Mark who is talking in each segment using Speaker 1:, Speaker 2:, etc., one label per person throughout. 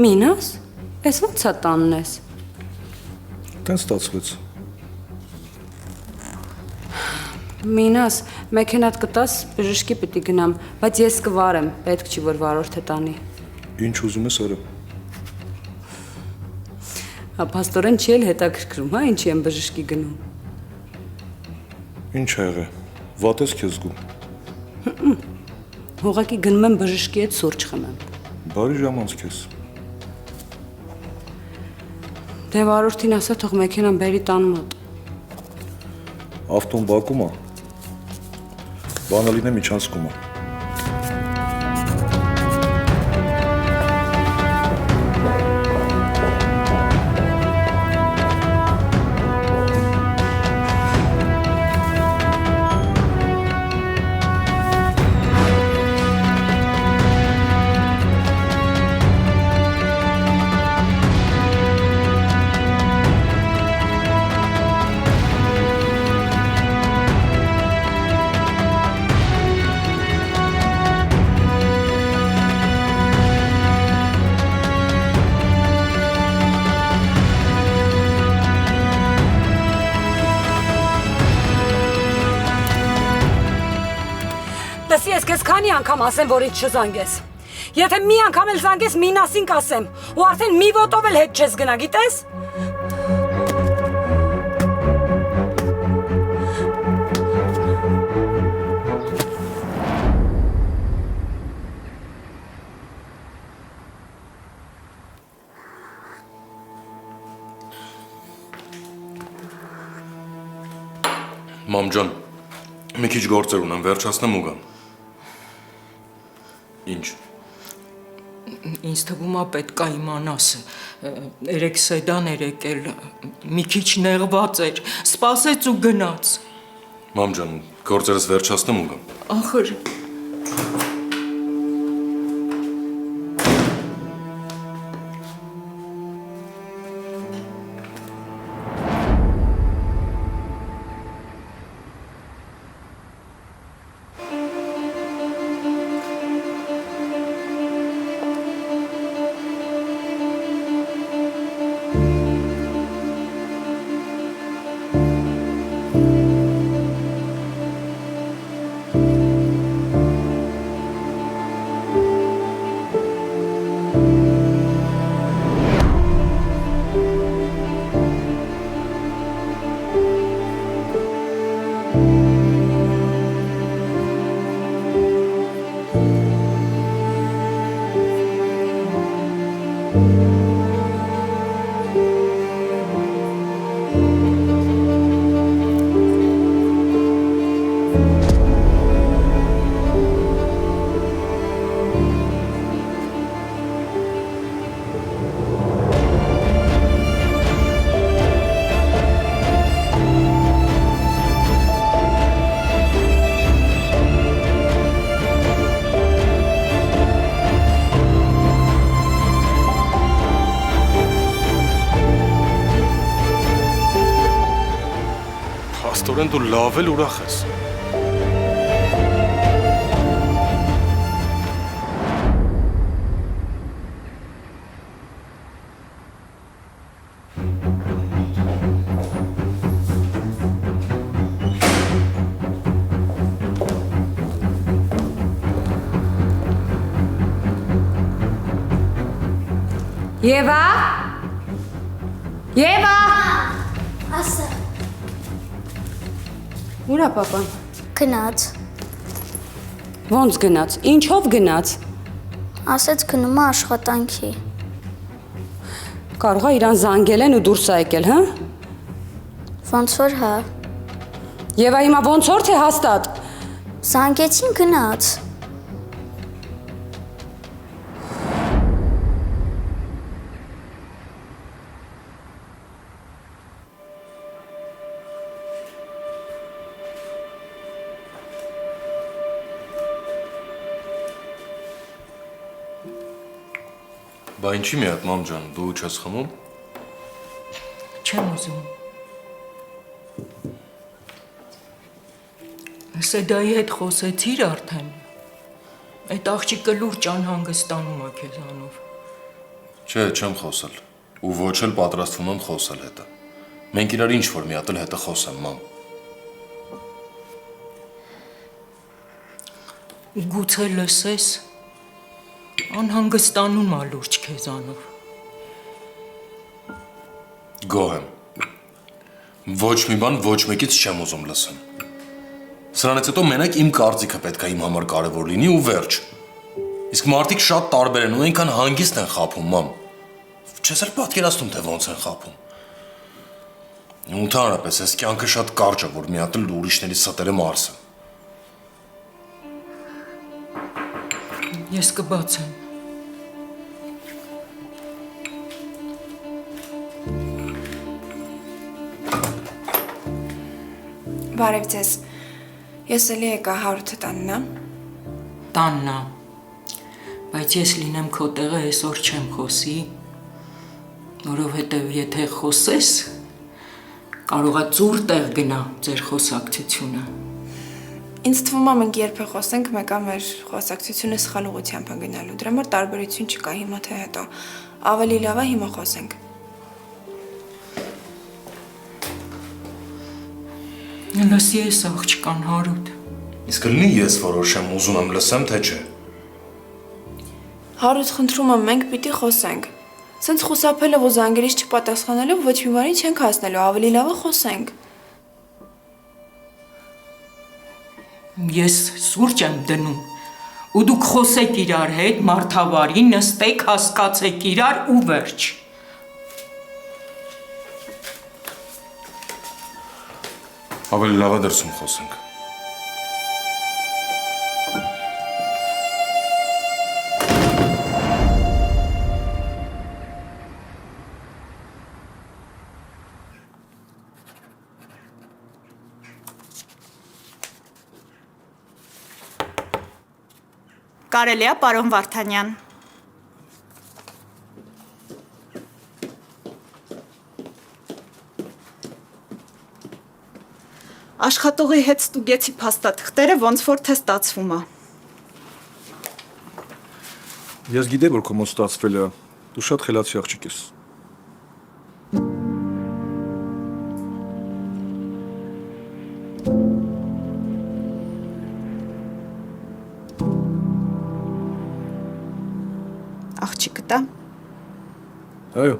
Speaker 1: Մինաս, ես ո՞նց է տանն ես։
Speaker 2: Տենց ստացվեց։
Speaker 1: Մինաս, մեքենատ կտաս, բժշկի պիտի գնամ, բայց ես կվարեմ, պետք չի, որ վարորդը տանի։
Speaker 2: Ինչ ուզում ես արա։
Speaker 1: Փաստորեն չի էլ հետաքրքրում, հա, ինչի եմ բժշկի գնում։
Speaker 2: Ինչ ա եղել։ Վատ ես քեզ զգում։
Speaker 1: Ուղղակի գնում եմ բժշկի հետ սուրճ խմեմ։
Speaker 2: Բարի ժամանց քեզ։
Speaker 1: Դե վարորդին ասա, թող մեքենան բերի տան մոտ։
Speaker 2: Ավտոն բակում ա։ Բանը լինե միջանցքում ա։
Speaker 3: Լսի, ես քեզ քանի անգամ ասեմ, որ ինձ չզանգես։ Եթե մի անգամ էլ զանգես, Մինասին կասեմ, ու արդեն մի ոտով էլ հետ չես գնա, գիտես։
Speaker 4: Մամ ջան, մի քիչ գործեր ունեմ, վերջացնեմ ու գամ։ Ինչ։
Speaker 5: Ինձ թվում է պետք է իմանաս, երեք սեդան էր եկել, մի քիչ նեղված էր, սպասեց ու գնաց։
Speaker 4: Մամ ջան, գործերս վերջացնեմ ու գամ։
Speaker 5: Ախր
Speaker 4: Աստորեն դու լավ էլ ուրախ ես։
Speaker 1: Եվա։ Եվա։
Speaker 6: Ասա,
Speaker 1: Ուր է պապան։
Speaker 6: գնաց,
Speaker 1: Ոնց գնաց, ինչով գնաց։
Speaker 6: ասեց գնում է աշխատանքի,
Speaker 1: Կարող է իրան զանգել են ու դուրս է եկել, հա։
Speaker 6: ոնց որ հա,
Speaker 1: Եվա հիմա ոնց որ թե հաստատ։
Speaker 6: զանգեցին գնաց,
Speaker 4: Բա ինչի՞ մի հատ, մամ ջան, դու չես խմում։
Speaker 5: չեմ ուզում։ Սեդայի հետ խոսեցիր արդեն։ Այդ աղջիկը լուրջ անհանգստանում է քեզանով։
Speaker 4: Չէ, չեմ խոսել։ Ու ոչ էլ պատրաստվում եմ խոսել հետը։ Մենք իրար ինչ որ մի հատ էլ հետը խոսեմ, մամ։
Speaker 5: Գուցե լսես, անհանգստանում ա լուրջ քեզանով։
Speaker 4: Գոհ եմ։ Ոչ մի բան ոչ մեկից չեմ ուզում լսեմ։ Սրանից հետո մենակ իմ կարծիքը պետք է իմ համար կարևոր լինի ու վերջ։ Իսկ մարդիկ շատ տարբեր են ու այնքան հանգիստ են խաբում, մամ։ Չես էլ պատկերացնում, թե ոնց են խաբում։ Ընդհանրապես, այս կյանքը շատ կարճ է, որ մի հատ էլ ուրիշների ստերը մարսեմ։
Speaker 5: Ես կբացեմ։
Speaker 7: Բարև ձեզ։ Ես էլի եկա հարութը տաննա։
Speaker 5: Տաննա։ Բայց ես լինեմ քո տեղը այսօր չեմ խոսի, որովհետև եթե խոսես, կարող է ծուր տեղ գնա ձեր խոսակցությունը։
Speaker 7: Ինձ թվում է մենք երբ է խոսենք, մեկը մեր խոսակցությունը սխալ ուղղությամբ է գնալու։ Դրա համար տարբերություն չկա հիմա թե հետո։ Ավելի լավ է հիմա խոսենք։
Speaker 5: Լսի ես աղջկան Հարութ։
Speaker 4: Իսկ լինի ես որոշեմ ուզում եմ լսեմ, թե չէ։
Speaker 7: Հարութ, խնդրում եմ, մենք պիտի խոսենք։ Սենց խուսափելով ու զանգերից չպատասխանելով ոչ մի բանի չենք հասնելու, ավելի լավ է խոսենք։
Speaker 5: Ես սուրճ եմ դնում, ու դուք խոսեք իրար հետ, մարդավարի, նստեք, հասկացեք իրար ու վերջ։
Speaker 4: Ավելի լավ է դրսում խոսենք։
Speaker 8: Կարելի է, պարոն Վարդանյան։ Աշխատողի հետ ստուգեցի փաստաթղթերը, ոնց որ թե ստացվում է։
Speaker 2: Ես գիտեմ, որ քո մոտ ստացվել է, դու շատ խելացի աղջիկ ես։
Speaker 8: Աղջիկը տա։
Speaker 2: Այո,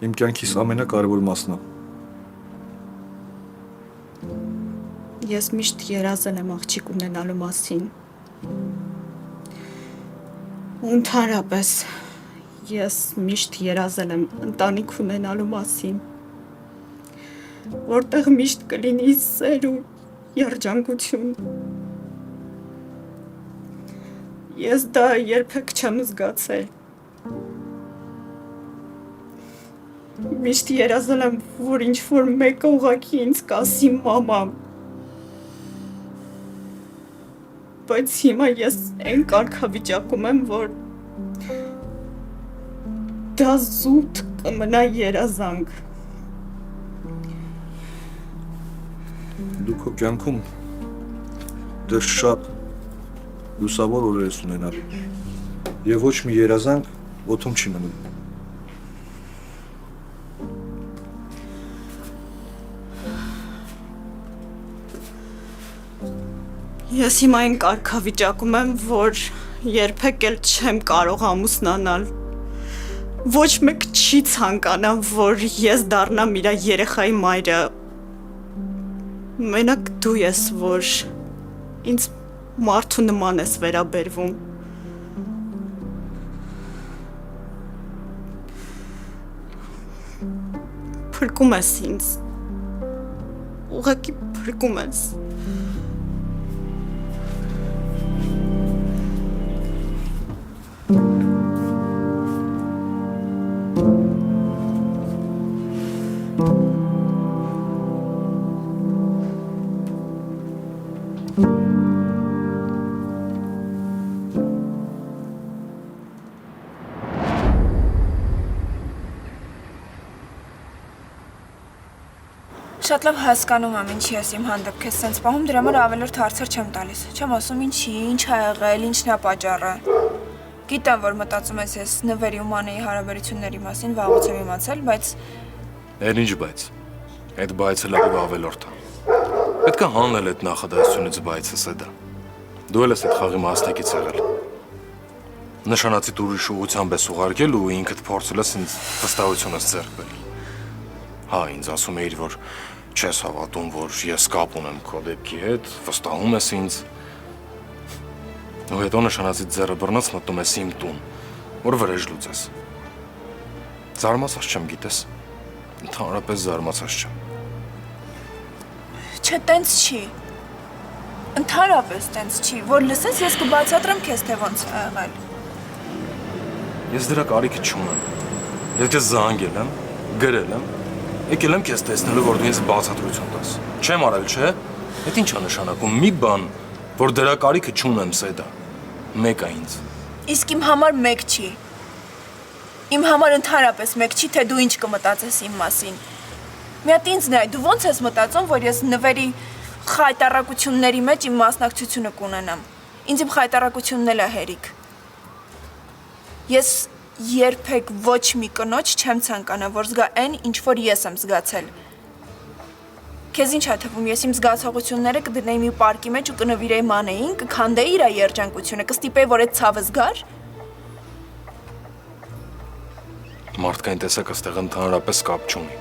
Speaker 2: իմ կյանքիս ամենակարևոր մասն է։
Speaker 8: Ես միշտ երազել եմ աղջիկ ունենալու մասին։ Ընդհանրապես, ես միշտ երազել եմ ընտանիք ունենալու մասին, որտեղ միշտ կլինի սեր ու երջանկություն։ Ես դա երբեք չեմ զգացել։ Միշտ երազել եմ, որ ինչ-որ մեկը ուղղակի ինձ կասի մամամ։ Բայց հիմա ես այն կարգավիճակում եմ, որ դա զուտ կմնա երազանք։
Speaker 2: Դու քո կյանքում դեռ շատ լուսավոր օրեր ես ունենալ եւ ոչ մի երազանք օդում չի մնում։
Speaker 8: Ես հիմա այն կարգավիճակում եմ, որ երբեք էլ չեմ կարող ամուսնանալ։ Ոչ մեկ չի ցանկանա, որ ես դառնամ իր երեխայի մայրը։ Մենակ դու ես, որ ինձ մարդու նման ես վերաբերվում։ Փրկում ես ինձ։ Ուղղակի փրկում ես։
Speaker 7: Շատ լավ հասկանում եմ, ինչի ես իմ հանդեպ քեզ սենց պահում, դրա համար ավելորդ հարցեր չեմ տալիս։ Չեմ ասում ինչի, ինչ ա եղել, ինչն է պատճառը։ Գիտեմ, որ մտածում ես ես նվերի ու մանեի հարաբերությունների մասին վաղուց եմ իմացել, բայց
Speaker 4: Էլ ինչ բայց։ Այդ բայցը լավ ավելորդ է։ Պետք է հանել այդ նախադասությունից բայցը սեդա։ Դու էլ ես այդ խաղի մասնակից եղել։ Նշանացի ուրիշ ուղղությամբ ես ուղարկել ու ինքդ փորձել ես ինձ վստահությունս ձեռք բերել։ Հա, ինձ ասում էիր, որ չես հավատում, որ ես կապ ունեմ քո դեպքի հետ, վստահում ես ինձ։ Ու հետո նշանացից ձեռը բռնած մտնում ես իմ տուն, որ վրեժ լուծես։ Զարմացած չեմ, գիտես։ Ընդհանրապես զարմացած չեմ։
Speaker 7: չէ, տենց չի։ Ընդհանրապես տենց չի, որ լսես ես կբացատրեմ քեզ թե ոնց է եղել։
Speaker 4: Ես դրա կարիքը չունեմ։ Ես քեզ զանգել եմ, գրել եմ, եկել եմ քեզ տեսնելու, որ դու ինձ բացատրություն տաս։ Չեմ արել, չէ՞։ Այդ ինչ է նշանակում։ Մի բան, որ դրա կարիքը չունեմ, սեդա։ Մեկ է ինձ։
Speaker 7: Իսկ իմ համար մեկ չի։ Իմ համար ընդհանրապես մեկ չի, թե դու ինչ կմտածես իմ մասին։ Մի հատ ինձ նայ, դու ոնց ես մտածում, որ ես նվերի խայտարակությունների մեջ իմ մասնակցությունը կունենամ։ Ինձ իմ խայտարակությունն էլ է հերիք։ Ես երբեք ոչ մի կնոջ չեմ ցանկանա, որ զգա այն, ինչ որ ես եմ զգացել։ Քեզ ինչ է թվում, ես իմ զգացողությունները կդնեի մի պարկի մեջ ու կնվիրեի մանեին, կքանդեի իր երջանկությունը, կստիպեի, որ այդ ցավը զգար։
Speaker 4: Մարդկային տեսակը ստեղ ընդհանրապես կապ չունի։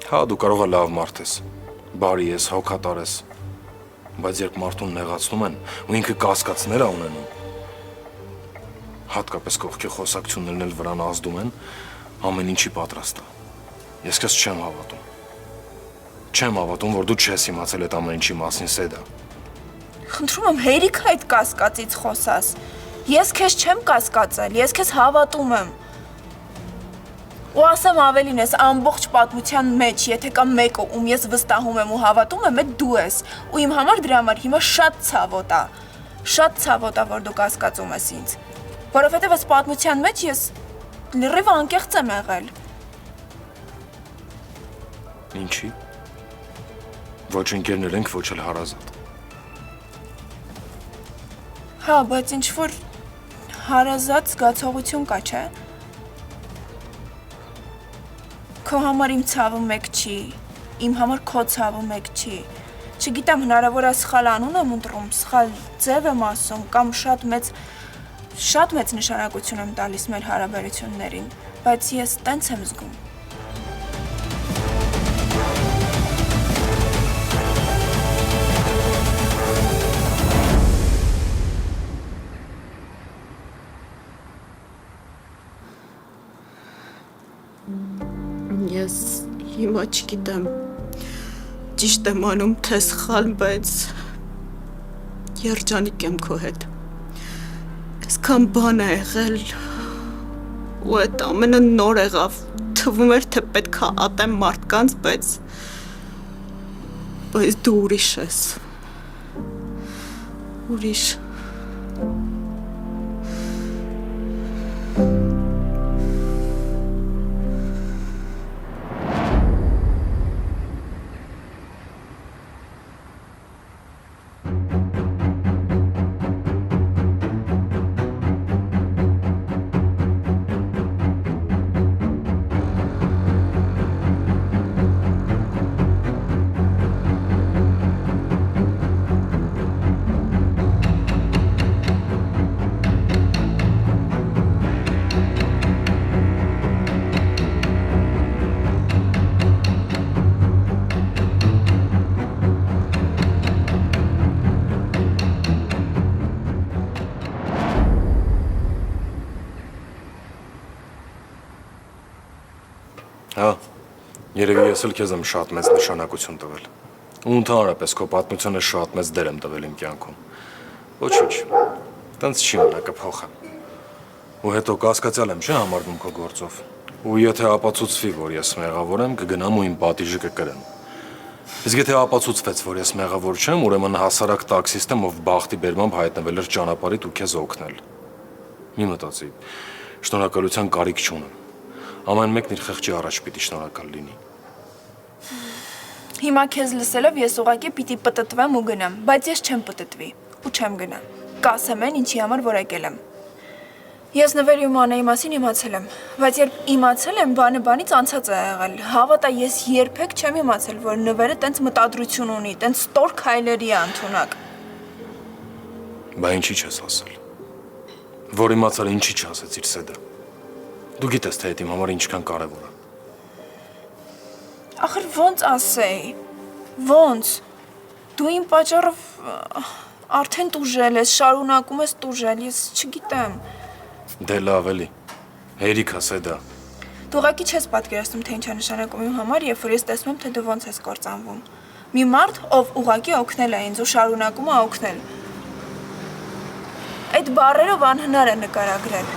Speaker 4: Հա, դու կարող ես լավ մարդ ես, բարի ես, հոգատար ես, բայց երբ մարդուն նեղացնում են ու ինքը կասկածներ է ունենում, հատկապես կողքի խոսակցություններն էլ վրան ազդում են, ամեն ինչի պատրաստ է։ Ես քեզ չեմ հավատում։ Չեմ հավատում, որ դու չես իմացել այդ ամեն ինչի մասին, սեդա։
Speaker 7: Խնդրում եմ, հերիք այդ կասկածից խոսաս։ Ես քեզ չեմ կասկածել, ես քեզ հավատում եմ։ Ու ասեմ ավելին ես ամբողջ պատմության մեջ, եթե կա մեկը, ում ես վստահում եմ ու հավատում եմ, այդ դու ես։ Ու իմ համար դրա համար հիմա շատ ցավոտ է։ Շատ ցավոտ է, որ դու կասկածում ես ինձ։ Որովհետև այս պատմության մեջ ես լրիվ անկեղծ եմ եղել։
Speaker 4: Ինչի։ Ոչ ընկերներ ենք, ոչ էլ հարազատ։
Speaker 7: Հա, բայց ինչ որ հարազատ զգացողություն կա, չէ՞։ Քո համար իմ ցավը մեկ չի, իմ համար քո ցավը մեկ չի։ Չգիտեմ, հնարավոր է սխալ անուն եմ ընտրում, սխալ ձև եմ ասում, կամ շատ մեծ նշանակություն եմ տալիս մեր հարաբերություններին, բայց ես տենց եմ զգում։
Speaker 8: Ես հիմա չգիտեմ ճիշտ եմ անում, թե սխալ, բայց երջանիկ եմ քո հետ։ Այսքան բան է եղել ու այդ ամենը նոր եղավ, թվում էր, թե պետք է ատեմ մարդկանց, բայց դու ուրիշ ես։ Ուրիշ։
Speaker 4: Հա, երևի ես էլ քեզ եմ շատ մեծ նշանակություն տվել։ Ու ընդհանրապես քո պատմությունը շատ մեծ դեր եմ տվել իմ կյանքում։ Ոչինչ, տենց չի մնա կփոխեմ։ Ու հետո կասկածյալ եմ, չէ՞ համարվում քո գործով։ Ու եթե ապացուցվի, որ ես մեղավոր եմ, կգնամ ու իմ պատիժը կկրեմ։ Իսկ եթե ապացուցվեց, որ ես մեղավոր չեմ, ուրեմն հասարակ տաքսիստ եմ, ով բախտի բերմամբ հայտնվել էր ճանապարհիդ ու քեզ օգնել։ Մի մտածի, շնորհակալության կարիք չունեմ։ Ամեն մեկն իր խեղճի առաջ պիտի շնորհակալ լինի։
Speaker 7: Հիմա քեզ լսելով ես ուղղակի պիտի պտտվեմ ու գնամ, բայց ես չեմ պտտվի ու չեմ գնա։ Կասեմ այն, ինչի համար որ եկել եմ։ Ես նվերի ու մանայի մասին իմացել եմ, բայց երբ իմացել եմ, բանը բանից անցած է եղել։ Հավատա, ես երբեք չեմ իմացել, որ նվերը տենց մտադրություն ունի, տենց ստոր քայլերի է ընդունակ։
Speaker 4: Բա ինչի չես ասել։ Որ իմացար ինչի չասեցիր Սեդա։ Դու գիտես թե այդ իմ համար ինչքան կարևոր է։
Speaker 7: Ախր ոնց ասեի։ Ոնց։ Դու իմ պատճառով արդեն տուժել ես, շարունակում ես տուժել, ես չգիտեմ։
Speaker 4: Դե լավ էլի։ Հերիքա Սեդա։
Speaker 7: Դու ուղղակի չես պատկերացնում, թե ինչ է նշանակում իմ համար, երբ որ ես տեսնում եմ, թե դու ոնց ես կործանվում։ Մի մարդ, ով ուղղակի օգնել է ինձ ու շարունակում է օգնել։ Այդ բառերով անհնար է նկարագրել։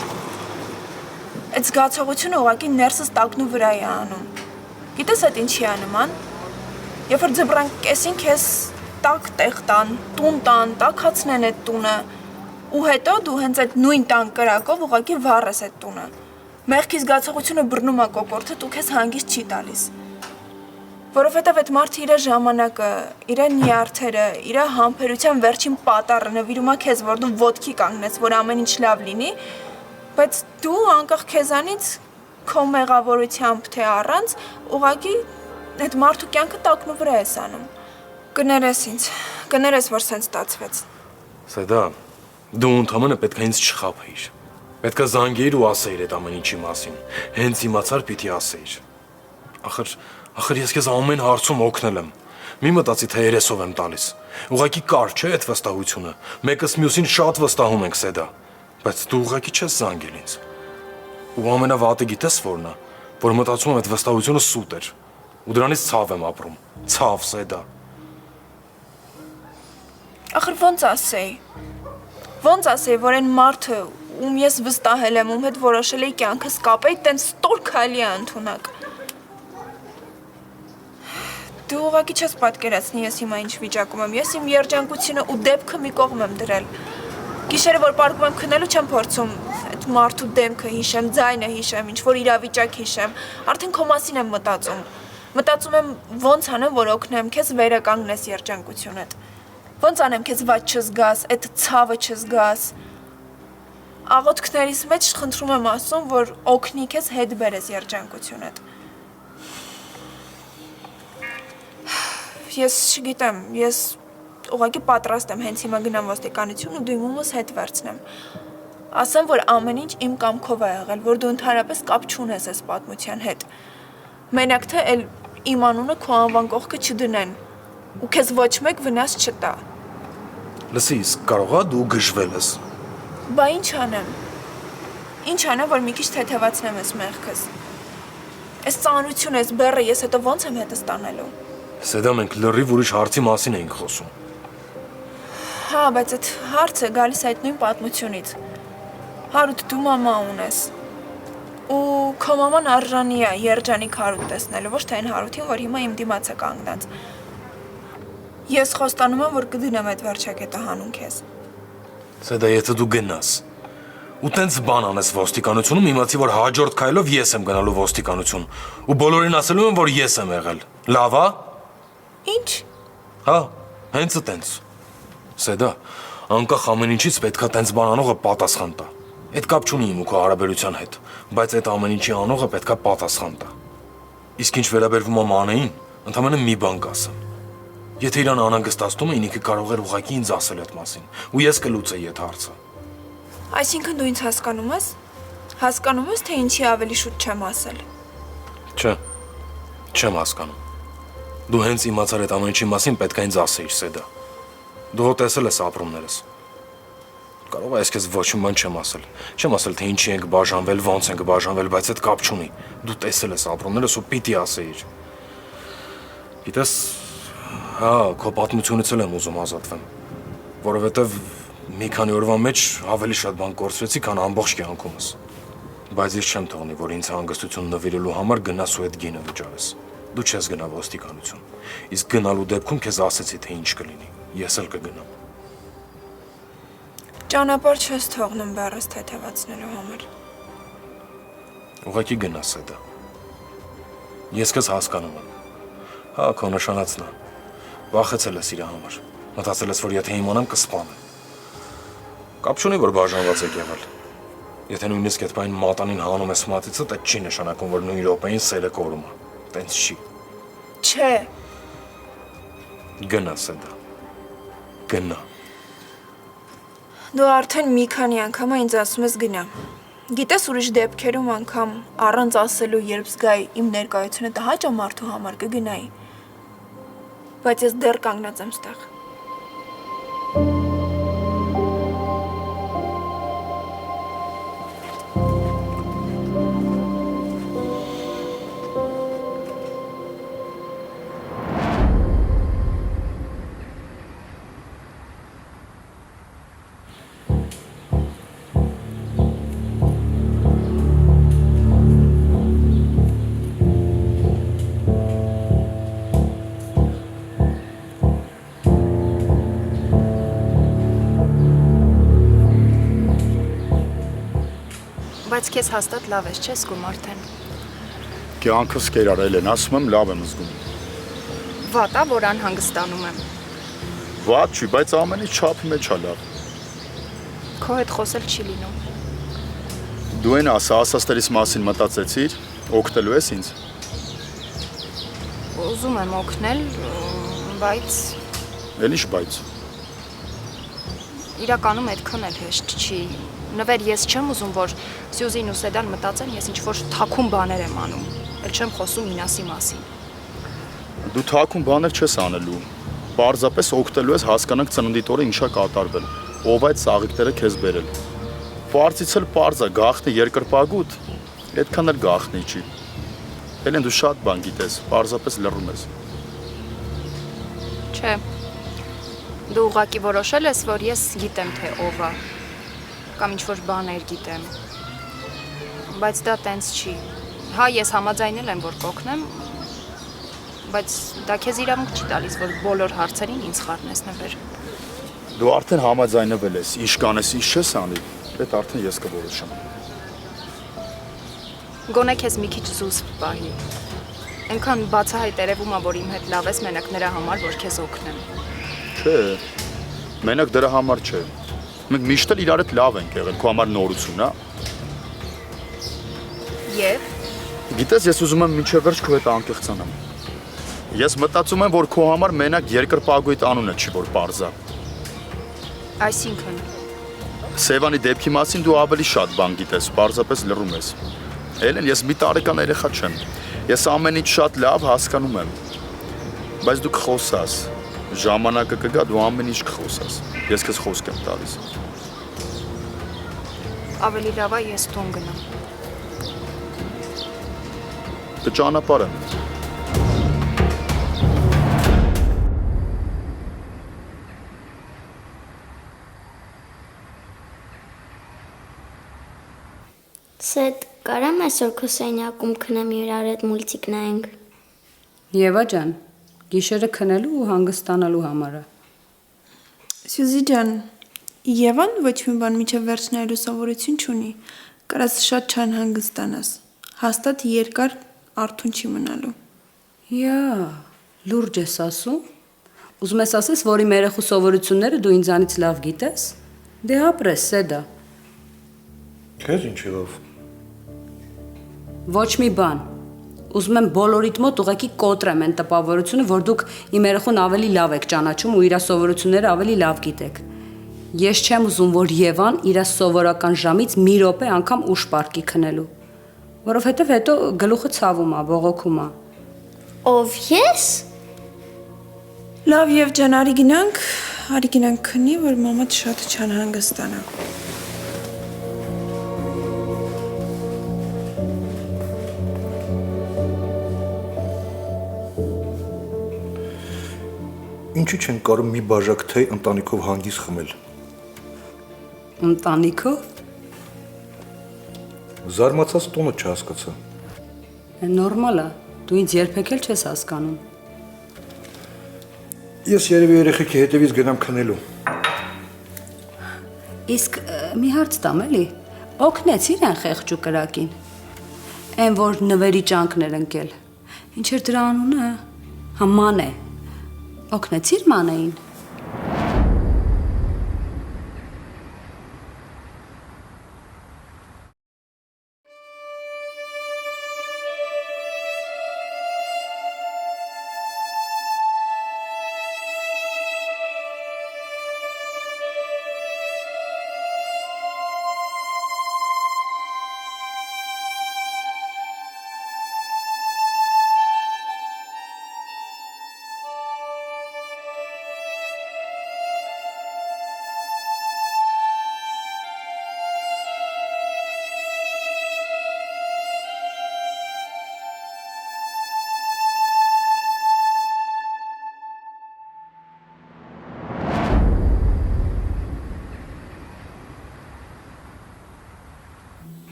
Speaker 7: Այդ զգացողությունը ուղղակի ներսս տակնու վրա է անում։ Գիտես այդ ինչի է նման։ Երբ որ ձբրանք կեսին քեզ տակ տեղ տան, տուն տան, տակացնեն այդ տունը, ու հետո դու հենց այդ նույն տան կրակով ուղղակի վառես այդ տունը։ Մեղքի զգացողությունը բռնում է կոկորդդ ու քեզ հանգիստ չի տալիս։ Որովհետև այդ մարդը իր ժամանակը, իր նյարդերը, իր համբերության վերջին պատառը նվիրում է քեզ, որ դու ոտքի կանգնես, որ ամեն ինչ լավ լինի, բայց դու անկախ քեզանից քո մեղավորությամբ թե առանց, ուղղակի այդ մարդու կյանքը տակնու վրա ես անում։ Կներես ինձ, կներես, որ սենց ստացվեց։
Speaker 4: Սեդա, դու ընդհանրապես պետք է ինձ չխաբեիր։ Պետք է զանգեիր ու ասեիր այդ ամեն ինչի մասին։ Հենց իմացար պիտի ասեիր։ Ախր ես քեզ ամեն հարցում օգնել եմ։ Մի մտածի թե երեսով եմ տալիս։ Ուղղակի կար չէ այդ վստահությունը։ Մեկս մյուսին շատ վստահում ենք Սեդա, բայց դու ուղղակի չես զանգել ինձ։ Ու ամենավատը գիտես որն է, որ մտածում եմ այդ վստահությունը սուտ էր։ Ու դրանից ցավ եմ ապրում։ Ցավ Սեդա։
Speaker 7: Ախր ոնց ասեի։ Ոնց ասեի, որ այն մարդը, ում ես վստահել եմ, ում հետ որոշել էի կյանքս կապեի, տենց ստոր քայլի է ընդունակ։ Դու ուղղակի չես պատկերացնի ես հիմա ինչ վիճակում եմ։ Ես իմ երջանկությունը ու դեպքը մի կողմ եմ դրել։ Գիշերը որ պարկում եմ քնելու չեմ փորձում այդ մարդու դեմքը հիշեմ, ձայնը հիշեմ, ինչ որ իրավիճակ հիշեմ, արդեն քո մասին եմ մտածում։ Մտածում եմ ոնց անեմ, որ օգնեմ քեզ վերականգնես երջանկությունդ։ Ոնց անեմ քեզ ված չզգաս, այդ ցավը չզգաս։ Աղոթքներիս մեջ խնդրում եմ ասում, որ օգնի քեզ հետ բերես երջանկությունդ։ Ես չգիտեմ, ես ուղղակի պատրաստ եմ հենց հիմա գնամ ոստիկանություն ու դու իմ ումս հետ վերցնեմ։ Ասեմ, որ ամեն ինչ իմ կամքով է եղել, որ դու ընդհանրապես կապ չունես այս պատմության հետ։ Մենակ թե էլ իմ անունը քո անվան կողքը չդնեն ու քեզ ոչ մեկ վնաս չտա։
Speaker 4: Լսի, իսկ կարող է դու գժվել ես։
Speaker 7: Բա ինչ անեմ։ Ինչ անեմ, որ մի քիչ թեթևացնեմ այս մեղքս։ Այս ծանրությունը, այս բեռը ես հետո ոնց եմ հետս տանելու։
Speaker 4: Սեդա, մենք լրիվ ուրիշ հարցի մասին էինք խոսում։
Speaker 7: Հա, բայց այդ հարցը գալիս է այդ նույն պատմությունից։ Հարութ, դու մամա ունես։ Ու քո մաման արժանի է երջանիկ Հարութ տեսնելու, ոչ թե այն Հարութին, որ հիմա իմ դիմաց է կանգնած։ Ես խոստանում եմ, որ կդնեմ այդ վերջակետը հանուն քեզ։
Speaker 4: Սեդա, եթե դու գնաս ու տենց բան անես ոստիկանությունում, իմացի, որ հաջորդ քայլով ես եմ գնալու ոստիկանություն ու բոլորին ասելու եմ, որ ես եմ եղել։ Լավ է։
Speaker 7: Ինչ։
Speaker 4: Հա, հենց տենց։ Սեդա, անկախ ամեն ինչից պետքա տենց բան անողը պատասխան տա։ Այդ կապ չունի իմ ու քո հարաբերության հետ, բայց այդ ամեն ինչի անողը պետքա պատասխան տա։ Իսկ ինչ վերաբերվում է Մանեին, ընդհանրապես մի բան կասեմ։ Եթե իրան անհանգստացնում է, ինքը կարող էր ուղղակի ինձ ասել այդ մասին, ու ես կլուծեի այդ հարցը։
Speaker 7: Այսինքն դու ինձ հասկանում ես։ Հասկանում ես, թե ինչի ավելի շուտ չեմ ասել։
Speaker 4: Չէ, չեմ հասկանում։ Դու հենց իմացար այդ ամեն ինչի մասին պետք է ինձ ասեիր, Սեդա։ Դու հո տեսել ես ապրումներս։ Կարող է ես քեզ ոչ մի բան չեմ ասել։ Չեմ ասել, թե ինչի ենք բաժանվել, ոնց ենք բաժանվել, բայց այդ կապ չունի։ Դու տեսել ես ապրումներս ու պիտի ասեիր։ Գիտես, հա, քո պատմությունից էլ եմ ուզում ազատվեմ, որովհետև մի քանի օրվա մեջ ավելի շատ բան կորցրեցի, քան ամբողջ կյանքումս։ Բայց ես չեմ թողնի, որ ինձ հանգստություն նվիրելու համար գնաս ու այդ գինը վճարես։ Դու չես գնա ոստիկանություն։ Իսկ գնալու դեպքում քեզ ասեցի, թե ինչ կլինի։ Ես էլ կգնամ։
Speaker 7: Ճանապարհ չես թողնում բեռս թեթևացնելու համար։
Speaker 4: Ուղղակի գնաս Սեդա։ Ես քեզ հասկանում եմ։ Հա, քո նշանածն է։ Վախեցել ես իր համար։ Մտածել ես, որ եթե իմանամ կսպանեմ։ Կապ չունի, որ բաժանված եք եղել։ Եթե նույնիսկ այդ բան մատանին հանում ես մատիցը, դա չի նշանակում, որ նույն րոպեին սերը կորում է։ Տենց չի։
Speaker 7: Չէ,
Speaker 4: Գնա Սեդա։ Գնա։
Speaker 7: դու արդեն մի քանի անգամ ինձ ասում ես գնա։ Գիտես ուրիշ դեպքերում անգամ առանց ասելու երբ զգայի իմ ներկայությունը տհաճ է մարդու համար կգնայի։ Բայց ես դեռ կանգնած եմ ստեղ։
Speaker 9: Բայց քեզ հաստատ լավ ես, չես զգում արդեն։
Speaker 10: Կյանքս կերարել են, ասում եմ լավ եմ զգում։
Speaker 9: Վատ է, որ անհանգստանում եմ։
Speaker 10: Վատ չի, բայց ամեն ինչ չափի մեջ է լավ։
Speaker 9: Քո հետ խոսել չի լինում։
Speaker 10: Դու այն ասաստերից մասին մտածեցիր, օգտելու ես ինձ։
Speaker 9: Ուզում եմ օգնել, բայց
Speaker 10: Էլ ինչ բայց։
Speaker 9: իրականում այդքան էլ հեշտ չի։ Նվեր, ես չեմ ուզում, որ Սյուզին ու Սեդան մտածեն, ես ինչ-որ թաքուն բաներ եմ անում։ Էլ չեմ խոսում Մինասի մասին։
Speaker 10: Դու թաքուն բաներ չես անելու։ Պարզապես օգտելու ես հասկանանք ծննդիտ օրը ինչա կատարվել, ով այդ ծաղիկները քեզ բերել։ Պարզից էլ պարզ է, գաղտնի երկրպագուտ, այդքան էլ գաղտնի չի։ Էլեն դու շատ բան գիտես, պարզապես լռում ես։
Speaker 9: Չէ։ Դու ուղղակի որոշել ես, որ ես գիտեմ, թե ով է, կամ ինչ-որ բաներ գիտեմ։ Բայց դա տենց չի։ Հա, ես համաձայնել եմ, որ կօգնեմ, բայց դա քեզ իրավունք չի տալիս, որ բոլոր հարցերին ինձ խառնես Նվեր։
Speaker 10: Դու արդեն համաձայնվել ես, ինչ կանես, ինչ չես անի, այդ արդեն ես կորոշեմ։
Speaker 9: Գոնե քեզ մի քիչ զուսպ պահի։ Այնքան բացահայտ երևում է, որ իմ հետ լավ ես մենակ նրա համար, որ քեզ օգնեմ։
Speaker 10: Չէ, մենակ դրա համար չէ։ Մենք միշտ էլ իրար հետ լավ ենք եղել, քո համար նորություն, հա։
Speaker 9: Եվ
Speaker 10: Գիտես, ես ուզում եմ մինչև վերջ քո հետ անկեղծանամ։ Ես մտածում եմ, որ քո համար մենակ երկրպագույտ անունը չի, որ պարզ է։
Speaker 9: այսինքն
Speaker 10: Սևանի դեպքի մասին դու ավելի շատ բան գիտես, պարզապես լռում ես։ Էլեն, ես մի տարեկան երեխա չեմ։ Ես ամեն ինչ շատ լավ հասկանում եմ։ Բայց դու կխոսաս։ Ժամանակը կգա, դու ամեն ինչ կխոսաս։ Ես քեզ խոսք եմ տալիս։
Speaker 9: ավելի լավ է ես տուն գնամ։
Speaker 10: Կճանապարհեմ։
Speaker 6: Սեդ, կարամ այսօր քո սենյակում քնեմ իրար հետ մուլտիկ նայենք։
Speaker 1: Եվա ջան, գիշերը քնելու ու հանգստանալու համար է։
Speaker 7: Սյուզի ջան, Եվան ոչ մի բան միջև վերջնայելու սովորություն չունի։ Կարաս շատ չանհանգստանաս։ Հաստատ երկար արթուն չի մնալու։
Speaker 1: Յա, լուրջ ես ասում։ Ուզում ես ասես, որ իմ երեխու սովորությունները դու ինձանից լավ գիտես։ Դե ապրես, Սեդա։
Speaker 2: Քեզ ինչով։
Speaker 1: Ոչ մի բան։ Ուզում եմ բոլորիդ մոտ ուղղակի կոտրեմ այն տպավորությունը, որ դուք իմ երեխուն ավելի լավ եք ճանաչում ու իր սովորությունները ավելի լավ գիտեք։ Ես չեմ ուզում, որ Եվան իր սովորական ժամից մի րոպե անգամ ուշ պարկի քնելու, որովհետև հետո գլուխը ցավում է, բողոքում է։
Speaker 6: Ով ես։
Speaker 7: Լավ եւ ջան, արի գնանք քնի, որ մամադ շատ չանհանգստանա։
Speaker 2: Ինչի՞ չեն կարող մի բաժակ թեյ ընտանիքով հանգիստ խմել։
Speaker 1: Ընտանիքով։
Speaker 2: Զարմացած տոնը չհասկացա։
Speaker 1: Նորմալ է, դու ինձ երբեք էլ չես հասկանում։
Speaker 2: Ես երևի երեխեքի հետևից գնամ քնելու։
Speaker 1: Իսկ մի հարց տամ էլի, օգնեցիր այն խեղճ ու կրակին։ Այն որ նվերի ճանկներ ընկել։ Ինչ էր դրա անունը։ Հա ման է։ Օգնեցիր մանեին։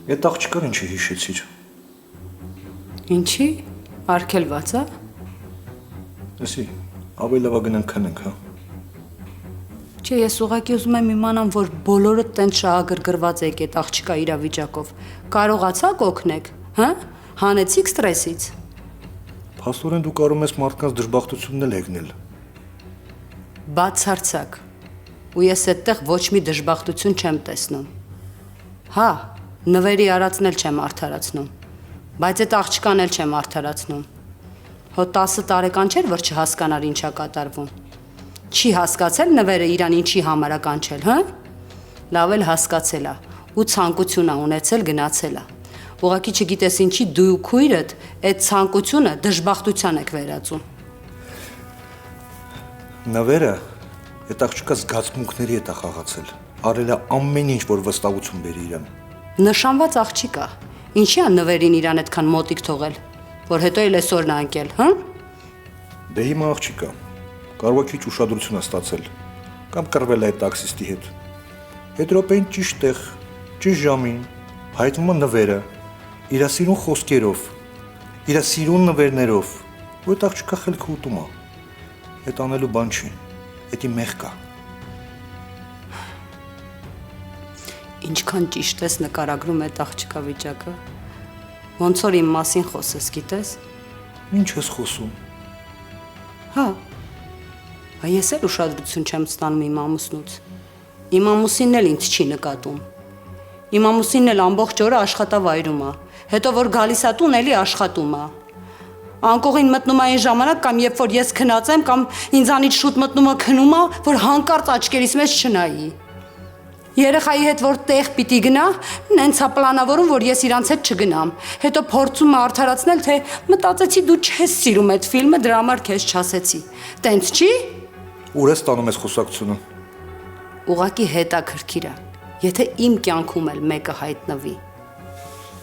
Speaker 2: Այդ աղջկան ինչի հիշեցիր։
Speaker 1: Ինչի։ Արգելված է։
Speaker 2: Լսի, ավելի լավ է գնանք քնենք, հա։
Speaker 1: Չէ, ես ուղղակի ուզում եմ իմանամ, որ բոլորը տենց շահագրգռված եք այդ աղջկա իրավիճակով։ Կարողացաք օգնեք, հա։ Հանեցիք ստրեսից։
Speaker 2: Փաստորեն դու կարող ես մարդկանց դժբախտությունն էլ հեգնել։
Speaker 1: Բացարձակ։ Ու ես այդտեղ ոչ մի դժբախտություն չեմ տեսնում։ Հա, նվերի արածն էլ չեմ արդարացնում, բայց այդ աղջկան էլ չեմ արդարացնում։ Հո 10 տարեկան չէր, որ չհասկանար ինչա կատարվում։ Չի հասկացել նվերը իրան ինչի համար է կանչել, հա։ Լավ էլ հասկացել է ու ցանկություն է ունեցել գնացել է։ Ուղղակի չգիտես ինչի դու ու քույրդ այդ ցանկությունը դժբախտության եք վերածում։
Speaker 2: Նվերը այդ աղջկա զգացմունքների հետ է խաղացել։ Արել է ամեն ինչ, որ վստահություն բերի իրան։
Speaker 1: Նշանված աղջիկ է։ Ինչի է նվերին իրան այդքան մոտիկ թողել, որ հետո էլ այսօրն է անկել, հա։
Speaker 2: Դե հիմա աղջիկա, կարող է քիչ ուշադրություն է ստացել, կամ կռվել է այդ տաքսիստի հետ։ Այդ րոպեին ճիշտ տեղ, ճիշտ ժամին հայտնվում է նվերը, իր սիրուն խոսքերով, իր սիրուն նվերներով, ու այդ աղջիկա խելքը ուտում է։ Այդ անելու բան չի, դա մեղք է։
Speaker 1: Ինչքան ճիշտ ես նկարագրում այդ աղջկա վիճակը։ Ոնց որ իմ մասին խոսես, գիտես։
Speaker 2: Ինչ ես խոսում։
Speaker 1: Հա։ Ես էլ ուշադրություն չեմ ստանում իմ ամուսնուց։ Իմ ամուսինն էլ ինձ չի նկատում։ Իմ ամուսինն էլ ամբողջ օրը աշխատավայրում է։ Հետո որ գալիս է տուն, էլի աշխատում է։ Անկողին մտնում է այն ժամանակ կամ երբ որ ես քնած եմ կամ ինձանից շուտ մտնում է քնում է, որ հանկարծ աչքերիս մեջ չնայի։ Երեխայի հետ որ տեղ պիտի գնա, նենց է պլանավորում, որ ես իրանց հետ չգնամ։ Հետո փորձում է արդարացնել, թե մտածեցի դու չես սիրում այդ ֆիլմը, դրա համար քեզ չասեցի։ Տենց չի։
Speaker 2: Ուր ես տանում ես խոսակցությունը։
Speaker 1: Ուղղակի հետաքրքիր է։ Եթե իմ կյանքում էլ մեկը հայտնվի,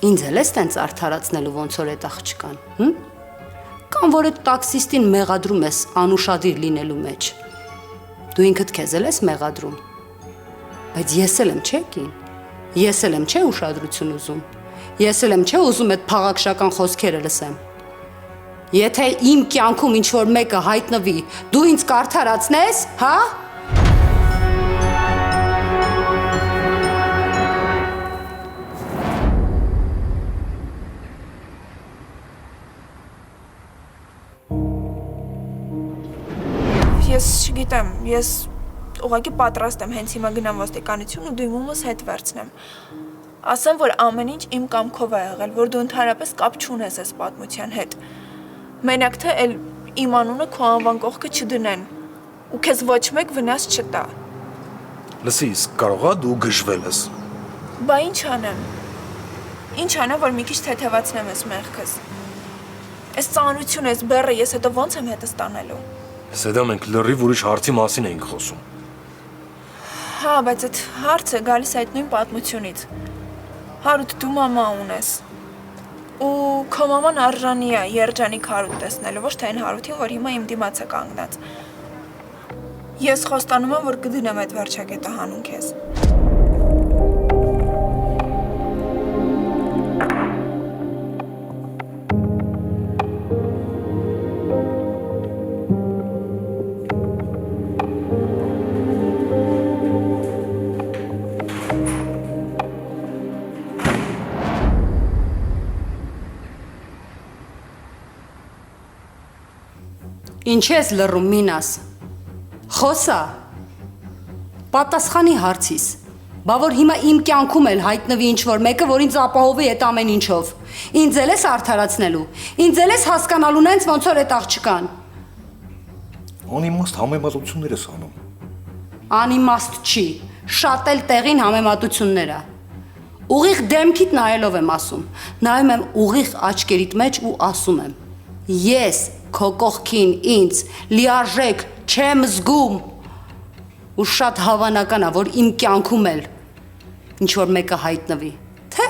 Speaker 1: ինձ էլ ես տենց արդարացնելու ոնց որ այդ աղջկան, հմ։ Կամ որ այդ տաքսիստին մեղադրում ես անուշադիր լինելու մեջ։ Դու ինքդ քեզ էլ ես մեղադրում։ Բայց ես էլ եմ, չէ՞ կին։ Ես էլ եմ, չէ՞ ուշադրություն ուզում։ Ես էլ եմ, չէ՞ ուզում այդ փաղաքշական խոսքերը լսեմ։ Եթե իմ կյանքում ինչ որ մեկը հայտնվի, դու ինձ կարդարացնես, հա։
Speaker 7: Ես չգիտեմ, ես ուղղակի պատրաստ եմ հենց հիմա գնամ ոստիկանություն ու դիմումս հետ վերցնեմ։ Ասեմ, որ ամեն ինչ իմ կամքով է եղել, որ դու ընդհանրապես կապ չունես այս պատմության հետ։ Մենակ թե էլ իմ անունը քո անվան կողքը չդնեն ու քեզ ոչ մեկ վնաս չտա։
Speaker 2: Լսի, կարող է դու գժվել ես։
Speaker 7: Բա ինչ անեմ։ Ինչ անեմ, որ մի քիչ թեթևացնեմ այս մեղքս։ Այս ծանրությունը, այս բեռը ես հետո ոնց եմ հետս տանելու։
Speaker 4: Սեդա մենք լրիվ ուրիշ հարցի մասին էինք խոսում։
Speaker 7: Հա, բայց այդ հարցը գալիս է այդ նույն պատմությունից։ Հարութ, դու մամա ունես։ Ու քո մաման արժանի է երջանիկ Հարութ տեսնելու, ոչ թե այն Հարութին, որ հիմա իմ դիմաց է կանգնած։ Ես խոստանում եմ, որ կդնեմ այդ վերջակետը հանուն քեզ։
Speaker 1: Ինչ ես լռում, Մինաս։ Խոսա։ Պատասխանի հարցիս։ Բա որ հիմա իմ կյանքում էլ հայտնվի ինչ-որ մեկը, որ ինձ ապահովի այդ ամեն ինչով։ Ինձ էլ ես արդարացնելու։ Ինձ էլ ես հասկանալու նենց ոնց որ այդ աղջկան։
Speaker 2: Անիմաստ համեմատություններ ես անում։
Speaker 1: Անիմաստ չի։ Շատ էլ տեղին համեմատությունները։ Ուղիղ դեմքիդ նայելով եմ ասում։ Նայում եմ ուղիղ աչքերիդ մեջ ու ասում եմ. Ես քո կողքին ինձ լիարժեք չեմ զգում։ Ու շատ հավանական է, որ իմ կյանքում էլ ինչ որ մեկը հայտնվի, թե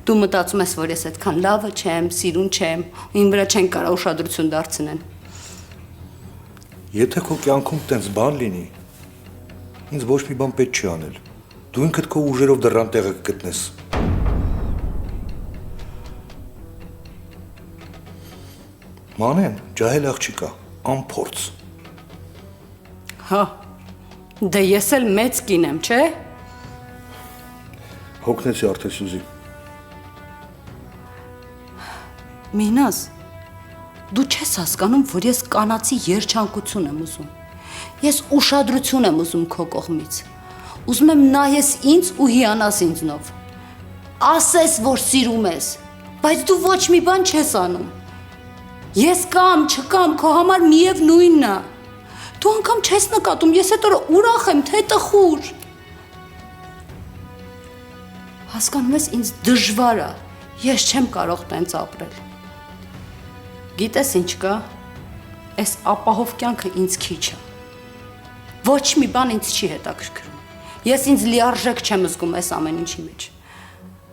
Speaker 1: դու մտածում ես, որ ես այդքան լավը չեմ, սիրուն չեմ, իմ վրա չեն կարող ուշադրություն դարձնեն։
Speaker 2: Եթե քո կյանքում տենց բան լինի, ինձ ոչ մի բան պետք չի անել։ Դու ինքդ քո ուժերով դռան տեղը կգտնես։ Մանեն, ջահել աղջիկա, անփորձ։
Speaker 1: Հա։ Դե ես էլ մեծ կին եմ, չէ՞։
Speaker 2: Հոգնեցի արդեն Սյուզի։
Speaker 1: Մինաս, դու չես հասկանում, որ ես կանացի երջանկություն եմ ուզում։ Ես ուշադրություն եմ ուզում քո կողմից։ Ուզում եմ նայես ինձ ու հիանաս ինձնով։ Ասես, որ սիրում ես, բայց դու ոչ մի բան չես անում։ Ես կամ չկամ, քո համար միևնույնն է։ Դու անգամ չես նկատում, ես այդ օրը ուրախ եմ, թե տխուր։ Հասկանում ես, ինձ դժվար է, ես չեմ կարող տենց ապրել։ Գիտես ինչ կա, այս ապահով կյանքը ինձ քիչ է։ Ոչ մի բան ինձ չի հետաքրքրում։ Ես ինձ լիարժեք չեմ զգում այս ամեն ինչի մեջ։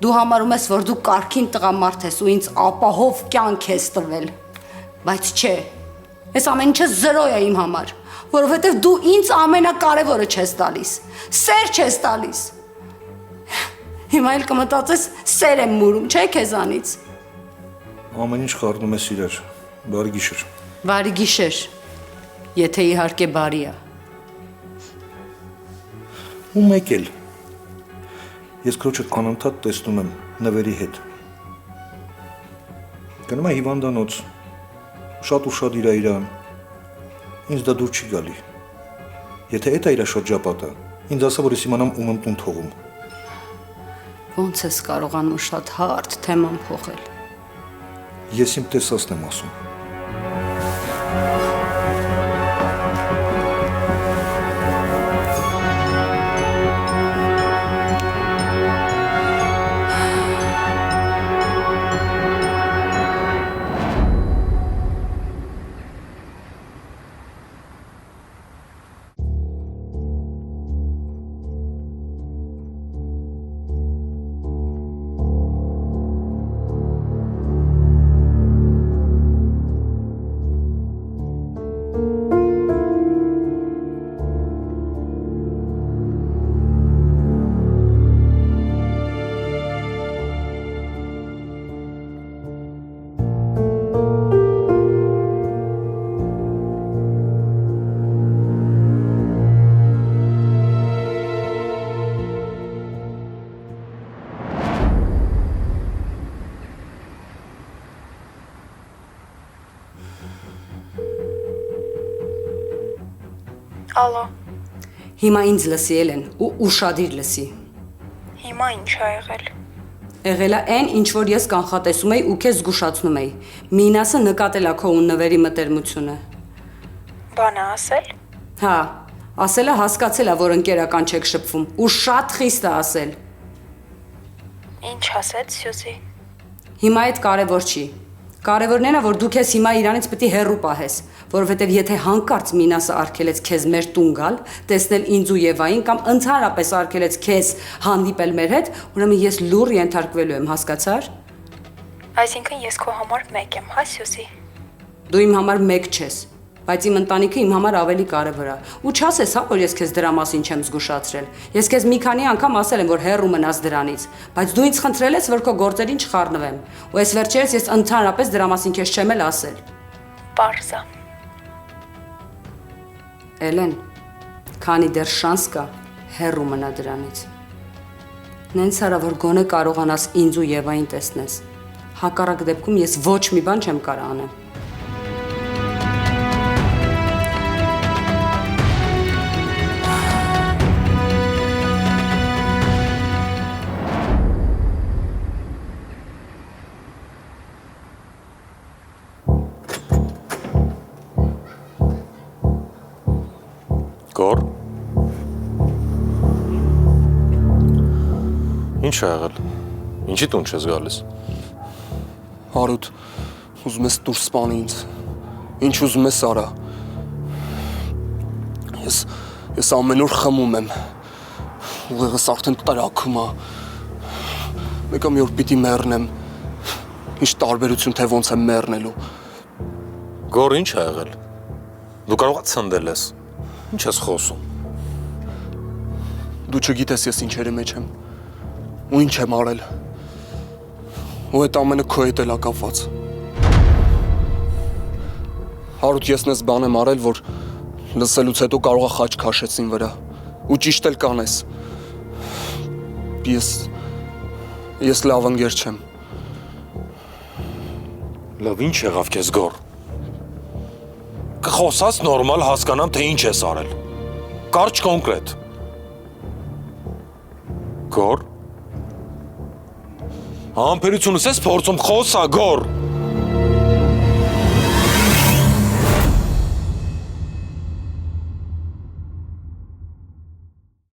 Speaker 1: Դու համարում ես, որ դու կարգին տղամարդ ես ու ինձ ապահով կյանք ես տվել, բայց չէ։ Այս ամեն ինչը զրո է իմ համար, որովհետև դու ինձ ամենակարևորը չես տալիս, սեր չես տալիս։ Հիմա էլ կմտածես, սեր եմ մուրում, չէ՞ քեզանից։
Speaker 2: Ամեն ինչ խառնում ես իրար, բարի գիշեր։
Speaker 1: Բարի գիշեր, եթե իհարկե բարի է։
Speaker 2: Ու մեկ էլ, ես քրոջդ անընդհատ տեսնում եմ նվերի հետ։ Գնում է հիվանդանոց, շատ ուշադիր է իրան, ինձ դա դուր չի գալի։ Եթե էդ է իրա շրջապատը, ինձ ասա, որ ես իմանամ ում եմ տուն թողում։
Speaker 1: Ոնց ես կարողանում շատ հարթ թեման փոխել։
Speaker 2: Ես իմ տեսածն եմ ասում։
Speaker 7: Ալո,
Speaker 1: Հիմա ինձ լսի Էլեն ու ուշադիր լսի։
Speaker 7: հիմա ինչ ա եղել։
Speaker 1: Եղել է այն, ինչ որ ես կանխատեսում էի ու քեզ զգուշացնում էի։ Մինասը նկատել է քո ու նվերի մտերմությունը։
Speaker 7: Բան ա ասել։
Speaker 1: Հա, ասել է հասկացել է, որ ընկերական չեք շփվում ու շատ խիստ է ասել։
Speaker 7: Ինչ ասեց Սյուզի։
Speaker 1: Հիմա այդ կարևոր չի։ Կարևորն այն է, որ դու քեզ հիմա իրանից պետք է հեռու պահես, որովհետև եթե հանկարծ Մինասը արգելեց քեզ մեր տուն գալ, տեսնել ինձ ու Եվային կամ ընդհանրապես արգելեց քեզ հանդիպել մեր հետ, ուրեմն ես լուռ ենթարկվելու եմ, հասկացար։
Speaker 7: Այսինքն ես քո համար մեկ եմ, հա Սյուզի։
Speaker 1: Դու իմ համար մեկ չես, բայց իմ ընտանիքը իմ համար ավելի կարևոր է։ Ու չասես, հա, որ ես քեզ դրա մասին չեմ զգուշացրել։ Ես քեզ մի քանի անգամ ասել եմ, որ հեռու մնաս դրանից, բայց դու ինձ խնդրել ես, որ քո գործերին չխառնվեմ։ Ու այս վերջերս ես ընդհանրապես դրա մասին քեզ չեմ էլ ասել։
Speaker 7: Պարզա։
Speaker 1: Էլեն, քանի դեռ շանս կա, հեռու մնա դրանից։ Նենց արա, որ գոնե կարողանաս ինձ ու Եվային տեսնես։ Հակառակ դեպքում ես ոչ մի բան չեմ կարող անեմ։
Speaker 4: Գոր։ Ինչ ա եղել։ Ինչի տուն չես գալիս։
Speaker 11: Հարութ, ուզում ես դուրս սպանի ինձ։ Ինչ ուզում ես արա։ Ես ամեն օր խմում եմ։ Ուղեղս արդեն տրաքում է։ Մեկը մի օր պիտի մեռնեմ։ Ինչ տարբերություն թե ոնց եմ մեռնելու։
Speaker 4: Գոր, ինչ ա եղել։ Դու կարող ես ցնդել ես։ Ինչ ես խոսում։
Speaker 11: Դու չգիտես ես ինչերի մեջ եմ։ Ու ինչ եմ արել։ Ու այդ ամենը քո հետ էլ ա կապված։ Հարութ ես նես բան եմ արել, որ լսելուց հետո կարող է խաչ քաշեցին վրա։ Ու ճիշտ էլ կանես։ Ես լավ ընկեր չեմ։
Speaker 4: Լավ, ինչ եղավ քեզ գոր։ Կխոսած նորմալ հասկանամ, թե ինչ ես արել։ Կարճ կոնկրետ։ Գոր։ Համբերությունս ես փորձում խոսա, գոր։